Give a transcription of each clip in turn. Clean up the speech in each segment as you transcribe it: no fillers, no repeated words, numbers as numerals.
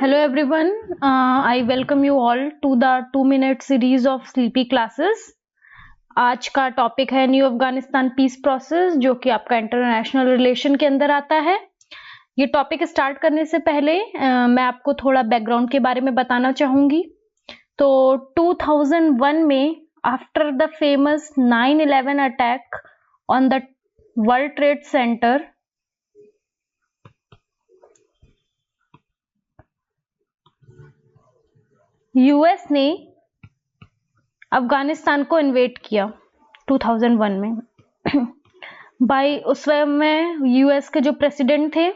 Hello everyone, I welcome you all to the 2-minute series of sleepy classes. आज का topic है new Afghanistan peace process, जो कि आपका इंटरनेशनल रिलेशन के अंदर आता है। ये टॉपिक स्टार्ट करने से पहले मैं आपको थोड़ा बैकग्राउंड के बारे में बताना चाहूंगी। तो 2001 में after the famous 9/11 attack on the world trade centre, US ने अफगानिस्तान को इन्वेड किया 2001 में। भाई उस समय में यूएस के जो प्रेसिडेंट थे,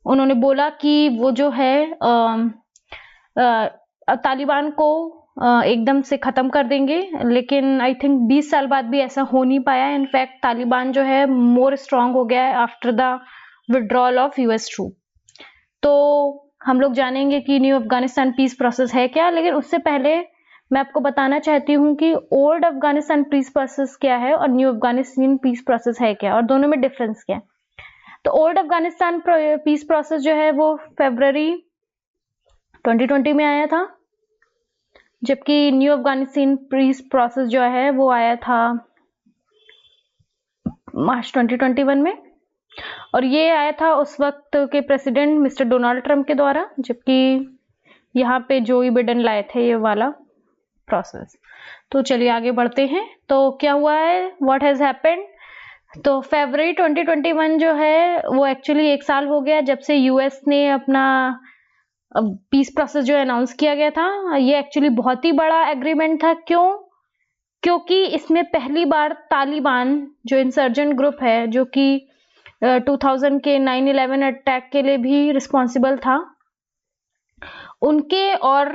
उन्होंने बोला कि वो जो है तालिबान को एकदम से खत्म कर देंगे, लेकिन आई थिंक 20 साल बाद भी ऐसा हो नहीं पाया। इनफैक्ट तालिबान जो है मोर स्ट्रांग हो गया है after the withdrawal of US troop. तो हम लोग जानेंगे कि न्यू अफगानिस्तान पीस प्रोसेस है क्या, लेकिन उससे पहले मैं आपको बताना चाहती हूँ कि ओल्ड अफगानिस्तान पीस प्रोसेस क्या है और न्यू अफगानिस्तान पीस प्रोसेस है क्या, और दोनों में डिफरेंस क्या है। तो ओल्ड अफगानिस्तान पीस प्रोसेस जो है वो फरवरी 2020 में आया था, जबकि न्यू अफगानिस्तान पीस प्रोसेस जो है वो आया था मार्च 2021 में, और ये आया था उस वक्त के प्रेसिडेंट मिस्टर डोनाल्ड ट्रंप के द्वारा, जबकि यहाँ पे जोई बिडेन लाए थे ये वाला प्रोसेस। तो चलिए आगे बढ़ते हैं। तो क्या हुआ है, व्हाट हैज हैपेंड। तो फरवरी 2021 जो है वो एक्चुअली 1 साल हो गया जब से यूएस ने अपना पीस प्रोसेस जो अनाउंस किया गया था। ये एक्चुअली बहुत ही बड़ा एग्रीमेंट था। क्योंकि इसमें पहली बार तालिबान जो इंसर्जेंट ग्रुप है, जो कि 2000 के 9/11 अटैक के लिए भी रिस्पॉन्सिबल था, उनके और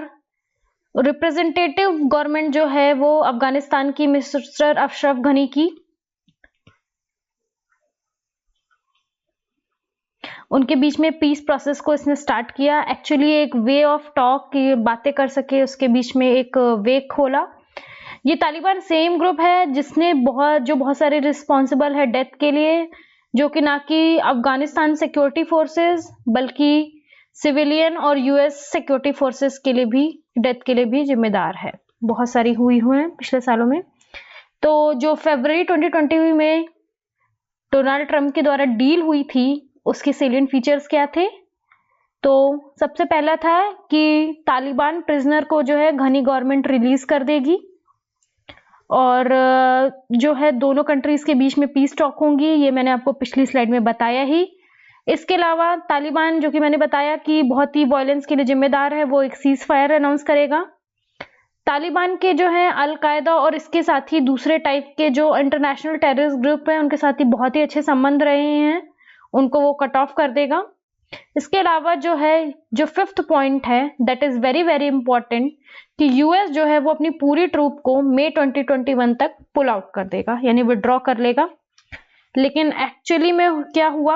रिप्रेजेंटेटिव गवर्नमेंट जो है वो अफगानिस्तान की मिस्टर अशरफ गनी की, उनके बीच में पीस प्रोसेस को इसने स्टार्ट किया। एक्चुअली एक वे ऑफ टॉक की बातें कर सके, उसके बीच में एक वे खोला। ये तालिबान सेम ग्रुप है जिसने बहुत सारे रिस्पॉन्सिबल है डेथ के लिए, जो कि ना कि अफगानिस्तान सिक्योरिटी फोर्सेस बल्कि सिविलियन और यूएस सिक्योरिटी फोर्सेस के लिए भी, डेथ के लिए भी जिम्मेदार है। बहुत सारी हुई हैं पिछले सालों में। तो जो फरवरी 2020 में डोनाल्ड ट्रंप के द्वारा डील हुई थी, उसके सेलिएंट फीचर्स क्या थे। तो सबसे पहला था कि तालिबान प्रिजनर को जो है घनी गवर्नमेंट रिलीज कर देगी, और जो है दोनों कंट्रीज के बीच में पीस टॉक होंगी। ये मैंने आपको पिछली स्लाइड में बताया ही। इसके अलावा तालिबान, जो कि मैंने बताया कि बहुत ही वायलेंस के लिए जिम्मेदार है, वो एक सीज फायर अनाउंस करेगा। तालिबान के जो है अल कायदा और इसके साथ ही दूसरे टाइप के जो इंटरनेशनल टेररिस्ट ग्रुप है, उनके साथ ही बहुत ही अच्छे संबंध रहे हैं, उनको वो कट ऑफ कर देगा। इसके अलावा जो है, जो 5th पॉइंट है, that is very very important, कि यूएस जो है वो अपनी पूरी ट्रूप को मई 2021 तक पुल आउट कर देगा, यानी विड्रॉ कर लेगा। लेकिन एक्चुअली में क्या हुआ,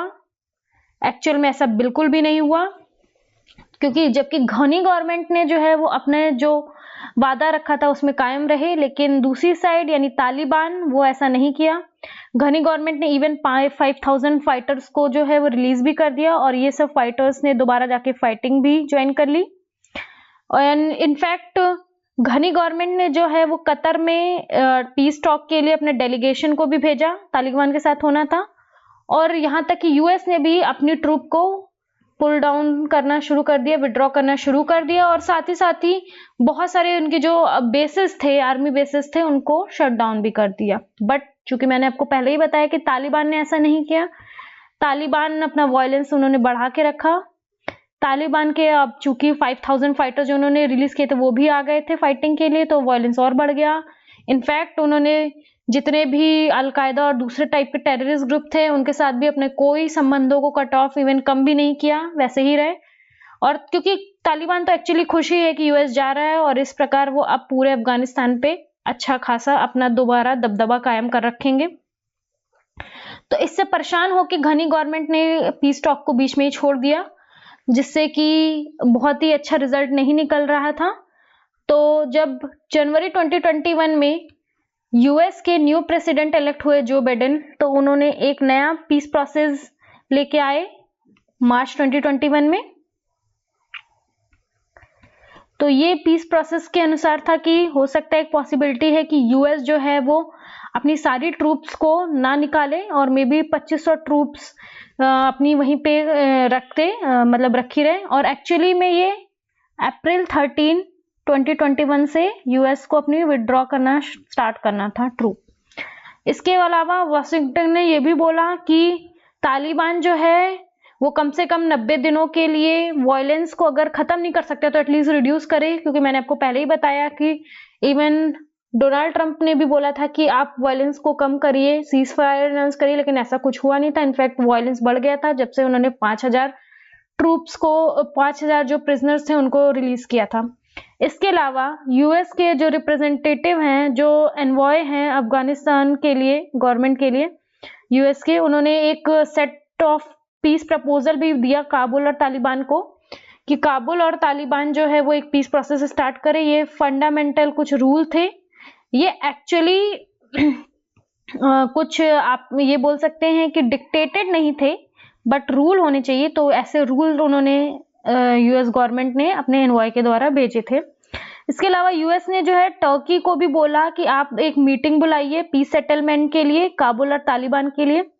एक्चुअल में ऐसा बिल्कुल भी नहीं हुआ, क्योंकि जबकि घनी गवर्नमेंट ने जो है वो अपने जो वादा रखा था उसमें कायम रहे, लेकिन दूसरी साइड यानी तालिबान वो ऐसा नहीं किया। घनी गवर्नमेंट ने इवन 5000 फाइटर्स को जो है वो रिलीज भी कर दिया, और ये सब फाइटर्स ने दोबारा जाके फाइटिंग भी ज्वाइन कर ली। और इनफैक्ट घनी गवर्नमेंट ने जो है वो कतर में पीस टॉक के लिए अपने डेलीगेशन को भी भेजा, तालिबान के साथ होना था। और यहाँ तक कि यूएस ने भी अपनी ट्रूप को पुल डाउन करना शुरू कर दिया, विड्रॉ करना शुरू कर दिया, और साथ ही बहुत सारे उनके जो बेसिस थे, आर्मी बेसिस थे, उनको शट डाउन भी कर दिया। बट चूंकि मैंने आपको पहले ही बताया कि तालिबान ने ऐसा नहीं किया। तालिबान अपना वायलेंस उन्होंने बढ़ा के रखा। तालिबान के अब चूंकि 5000 फाइटर जो उन्होंने रिलीज किए थे वो भी आ गए थे फाइटिंग के लिए, तो वायलेंस और बढ़ गया। इनफैक्ट उन्होंने जितने भी अल कायदा और दूसरे टाइप के टेररिस्ट ग्रुप थे उनके साथ भी अपने कोई संबंधों को कट ऑफ इवन कम भी नहीं किया, वैसे ही रहे। और क्योंकि तालिबान तो एक्चुअली खुशी है कि यूएस जा रहा है, और इस प्रकार वो अब पूरे अफगानिस्तान पे अच्छा खासा अपना दोबारा दबदबा कायम कर रखेंगे। तो इससे परेशान होकर घनी गवर्नमेंट ने पीस टॉक को बीच में ही छोड़ दिया, जिससे कि बहुत ही अच्छा रिजल्ट नहीं निकल रहा था। तो जब जनवरी 2021 में यूएस के न्यू प्रेसिडेंट इलेक्ट हुए जो बिडेन, तो उन्होंने एक नया पीस प्रोसेस लेके आए मार्च 2021 में, तो ये पीस प्रोसेस के अनुसार था कि हो सकता है एक पॉसिबिलिटी है कि यूएस जो है वो अपनी सारी ट्रूप्स को ना निकाले और मे बी 2500 ट्रूप्स अपनी वहीं पे रखते मतलब रखी रहे। और एक्चुअली में ये अप्रैल 13, 2021 से यूएस को अपनी विड्रॉ करना स्टार्ट करना था ट्रूप। इसके अलावा वाशिंगटन ने ये भी बोला कि तालिबान जो है वो कम से कम 90 दिनों के लिए वायलेंस को अगर खत्म नहीं कर सकते तो एटलीस्ट रिड्यूस करे, क्योंकि मैंने आपको पहले ही बताया कि इवन डोनाल्ड ट्रंप ने भी बोला था कि आप वायलेंस को कम करिए, सीज फायर अनाउंस करिए, लेकिन ऐसा कुछ हुआ नहीं था। इनफैक्ट वायलेंस बढ़ गया था जब से उन्होंने 5000 ट्रूप्स को 5000 जो प्रिजनर्स थे उनको रिलीज किया था। इसके अलावा यूएस के जो रिप्रेजेंटेटिव हैं, जो एनवॉय हैं अफगानिस्तान के लिए, गवर्नमेंट के लिए यूएस के, उन्होंने एक सेट ऑफ पीस प्रपोजल भी दिया काबुल और तालिबान को कि काबुल और तालिबान जो है वो एक पीस प्रोसेस स्टार्ट करे। ये फंडामेंटल कुछ रूल थे, ये एक्चुअली कुछ आप ये बोल सकते हैं कि डिक्टेटेड नहीं थे, बट रूल होने चाहिए। तो ऐसे रूल उन्होंने यूएस गवर्नमेंट ने अपने एनवॉय के द्वारा भेजे थे। इसके अलावा यूएस ने जो है टर्की को भी बोला कि आप एक मीटिंग बुलाइए पीस सेटलमेंट के लिए काबुल और तालिबान के लिए।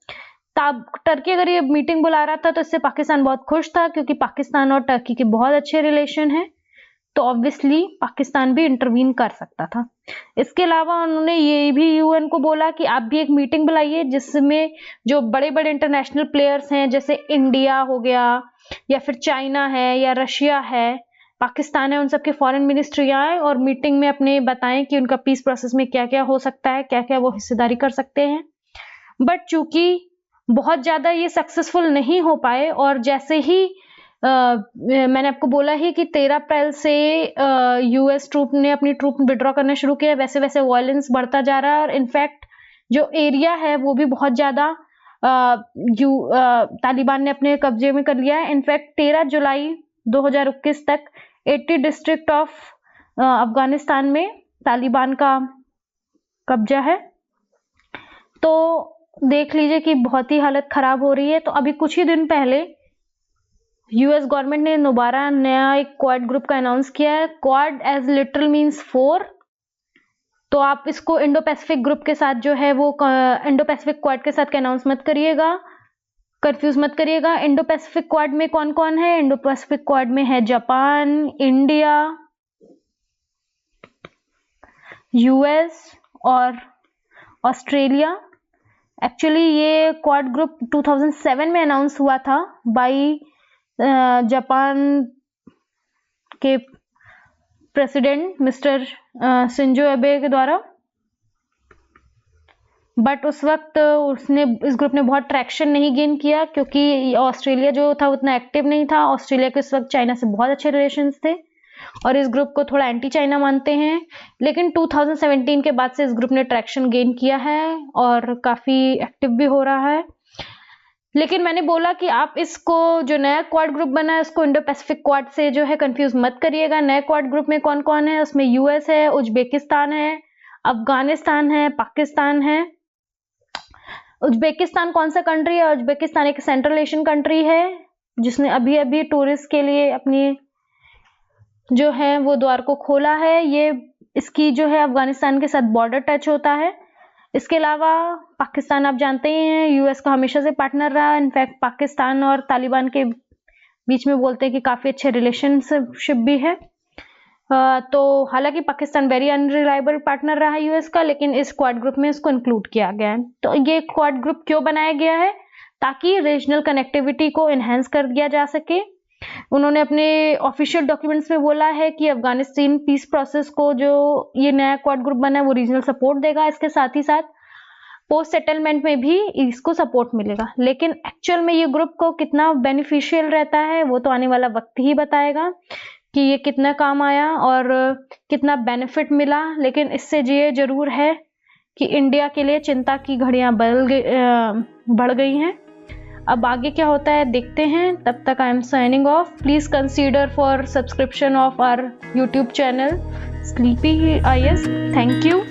टर्की अगर ये मीटिंग बुला रहा था तो इससे पाकिस्तान बहुत खुश था, क्योंकि पाकिस्तान और टर्की के बहुत अच्छे रिलेशन हैं, तो ऑब्वियसली पाकिस्तान भी इंटरवीन कर सकता था। इसके अलावा उन्होंने ये भी यूएन को बोला कि आप भी एक मीटिंग बुलाइए जिसमें जो बड़े बड़े इंटरनेशनल प्लेयर्स हैं, जैसे इंडिया हो गया या फिर चाइना है या रशिया है, पाकिस्तान है, उन सबके फॉरेन मिनिस्ट्री आए और मीटिंग में अपने बताएं कि उनका पीस प्रोसेस में क्या क्या हो सकता है, क्या क्या वो हिस्सेदारी कर सकते हैं। बट चूंकि बहुत ज्यादा ये सक्सेसफुल नहीं हो पाए और जैसे ही मैंने आपको बोला ही कि 13 अप्रैल से यूएस ट्रूप ने अपनी ट्रूप विड्रॉ करना शुरू किया, वैसे वैसे वायलेंस बढ़ता जा रहा है और इनफैक्ट जो एरिया है वो भी बहुत ज्यादा तालिबान ने अपने कब्जे में कर लिया है। इनफैक्ट 13 जुलाई 2021 तक 80 डिस्ट्रिक्ट ऑफ अफगानिस्तान में तालिबान का कब्जा है। तो देख लीजिए कि बहुत ही हालत खराब हो रही है। तो अभी कुछ ही दिन पहले यूएस गवर्नमेंट ने दोबारा नया एक क्वाड ग्रुप का अनाउंस किया है। क्वाड एज लिटरल मींस 4, तो आप इसको इंडो पैसिफिक ग्रुप के साथ जो है वो इंडो पैसिफिक क्वाड के साथ अनाउंस मत करिएगा, कंफ्यूज मत करिएगा। इंडो पैसिफिक क्वाड में कौन कौन है? इंडो पैसिफिक क्वाड में है जापान, इंडिया, यूएस और ऑस्ट्रेलिया। एक्चुअली ये क्वाड ग्रुप 2007 में अनाउंस हुआ था बाई जापान के प्रेसिडेंट मिस्टर शिंजो एबे के द्वारा, बट उस वक्त इस ग्रुप ने बहुत ट्रैक्शन नहीं गेन किया, क्योंकि ऑस्ट्रेलिया जो था उतना एक्टिव नहीं था। ऑस्ट्रेलिया के उस वक्त चाइना से बहुत अच्छे रिलेशंस थे और इस ग्रुप को थोड़ा एंटी चाइना मानते हैं। लेकिन 2017 के बाद से इस ग्रुप ने ट्रैक्शन गेन किया है और काफी एक्टिव भी हो रहा है। लेकिन मैंने बोला कि आप इसको जो नया क्वाड ग्रुप बना है उसको इंडो पैसिफिक क्वाड से जो है कंफ्यूज मत करिएगा। नए क्वाड ग्रुप में कौन कौन है? उसमें यूएस है, उज्बेकिस्तान है, अफगानिस्तान है, पाकिस्तान है। उज्बेकिस्तान कौन सा कंट्री है? उज्बेकिस्तान एक सेंट्रल एशियन कंट्री है जिसने अभी अभी टूरिस्ट के लिए अपनी जो है वो द्वार को खोला है। ये इसकी जो है अफगानिस्तान के साथ बॉर्डर टच होता है। इसके अलावा पाकिस्तान आप जानते ही हैं यूएस का हमेशा से पार्टनर रहा। इनफैक्ट पाकिस्तान और तालिबान के बीच में बोलते हैं कि काफी अच्छे रिलेशनशिप भी है। तो हालांकि पाकिस्तान वेरी अनरिलायबल पार्टनर रहा है यूएस का, लेकिन इस क्वाड ग्रुप में इसको इंक्लूड किया गया है। तो ये क्वाड ग्रुप क्यों बनाया गया है? ताकि रीजनल कनेक्टिविटी को एनहेंस कर दिया जा सके। उन्होंने अपने ऑफिशियल डॉक्यूमेंट्स में बोला है कि अफगानिस्तान पीस प्रोसेस को जो ये नया क्वाड ग्रुप बना है वो रीजनल सपोर्ट देगा। इसके साथ ही साथ पोस्ट सेटलमेंट में भी इसको सपोर्ट मिलेगा। लेकिन एक्चुअल में ये ग्रुप को कितना बेनिफिशियल रहता है वो तो आने वाला वक्त ही बताएगा कि ये कितना काम आया और कितना बेनिफिट मिला। लेकिन इससे ये जरूर है कि इंडिया के लिए चिंता की घड़ियां बढ़ गई हैं। अब आगे क्या होता है देखते हैं। तब तक I am signing off. Please consider for subscription of our YouTube channel sleepy IAS। Thank you.